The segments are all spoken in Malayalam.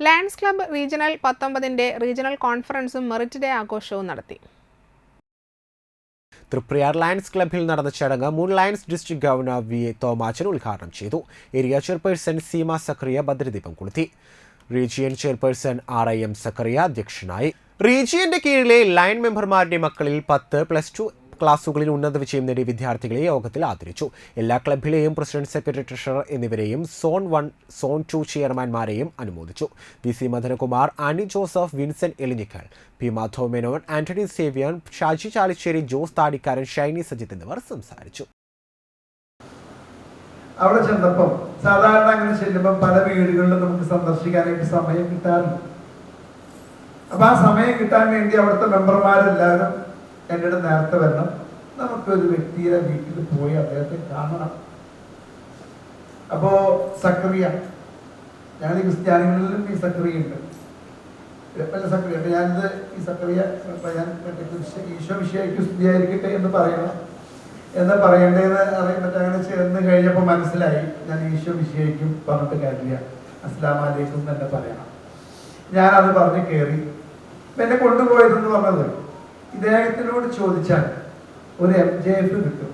ലയൺസ് ക്ലബ്ബ് റീജിയണൽ 19ന്റെ റീജിയണൽ കോൺഫറൻസും മെറിറ്റ് ഡേ ആഘോഷവും നടത്തി. തൃപ്രയാർ ലയൺസ് ക്ലബ്ബിൽ നടന്ന ചടങ്ങ് മുൻ Lions district governor V A Thomachan ഉദ്ഘാടനം ചെയ്തു. ഏരിയ ചെയർപേഴ്സൺ സീമ സക്കറിയ ഭദ്രദീപം കൊളുത്തി. റീജിയൻ ചെയർപേഴ്സൺ RIM സക്കറിയ അധ്യക്ഷനായി. റീജിയന്റെ കീഴിലെ ലയൺ മെമ്പർമാരുടെ മക്കളിൽ 10+2 ക്ലാസുകളിൽ ഉന്നത വിജയം നേടിയ വിദ്യാർത്ഥികളെ യോഗത്തിൽ ആദരിച്ചു. എല്ലാ ക്ലബ്ബിലെയും പ്രസിഡന്റ്, സെക്രട്ടറി, ട്രഷറർ എന്നിവരെയും സോൺ 1, സോൺ 2 ചെയർമാൻമാരെയും അനുമോദിച്ചു. VC മദനകുമാർ, ആനി ജോസഫ്, വിൻസെന്റ് എലിഞ്ഞിക്കൽ, P മാധവ് മേനോൻ, ആന്റണി സേവ്യൻ, ഷാജി ചാലിശ്ശേരി, ജോസ് താടിക്കാരൻ, ഷൈനി സജിത്ത് എന്നിവർ സംസാരിച്ചു. അവിടെ ചെന്നപ്പം സാധാരണ അങ്ങനെ ചെല്ലുമ്പം പല വീടുകളിലും നമുക്ക് സന്ദർശിക്കാനായിട്ട് സമയം കിട്ടാറില്ല. അപ്പൊ ആ സമയം കിട്ടാൻ വേണ്ടി അവിടുത്തെ മെമ്പർമാരെല്ലാവരും എൻ്റെ അടുത്ത് നേരത്തെ വരണം, നമുക്കൊരു വ്യക്തിയുടെ വീട്ടിൽ പോയി അദ്ദേഹത്തെ കാണണം. അപ്പോ സക്കറിയ, ഞങ്ങൾ ഈ ക്രിസ്ത്യാനികളിലും ഈ സക്കറിയ ഉണ്ട്, പല സക്കറിയ. അപ്പൊ ഞാനിത് ഈ സക്കറിയ ഞാൻ ഈശോ വിഷയക്ക് സ്തുതിയായിരിക്കട്ടെ എന്ന് പറയണം എന്ന് പറയേണ്ടതെന്ന് അറിയാൻ പറ്റും. അങ്ങനെ ചേർന്ന് കഴിഞ്ഞപ്പോൾ മനസ്സിലായി ഞാൻ ഈശോ വിഷയക്കും പറഞ്ഞിട്ട് കാര്യമില്ല, അസ്സലാമു അലൈക്കും തന്നെ പറയണം. ഞാനത് പറഞ്ഞ് കയറി. എന്നെ കൊണ്ടുപോയതെന്ന് പറഞ്ഞത് ഇദ്ദേഹത്തിനോട് ചോദിച്ചാൽ ഒരു MJF കിട്ടും.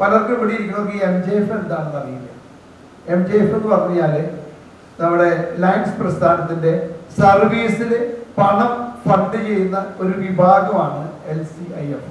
പലർക്കും ഇവിടെ ഇരിക്കുന്നവർക്ക് ഈ MJF എന്താണെന്ന് അറിയില്ല. MJF എന്ന് പറഞ്ഞാൽ നമ്മുടെ ലയൺസ് പ്രസ്ഥാനത്തിന്റെ സർവീസിൽ പണം ഫണ്ട് ചെയ്യുന്ന ഒരു വിഭാഗമാണ് LCIF.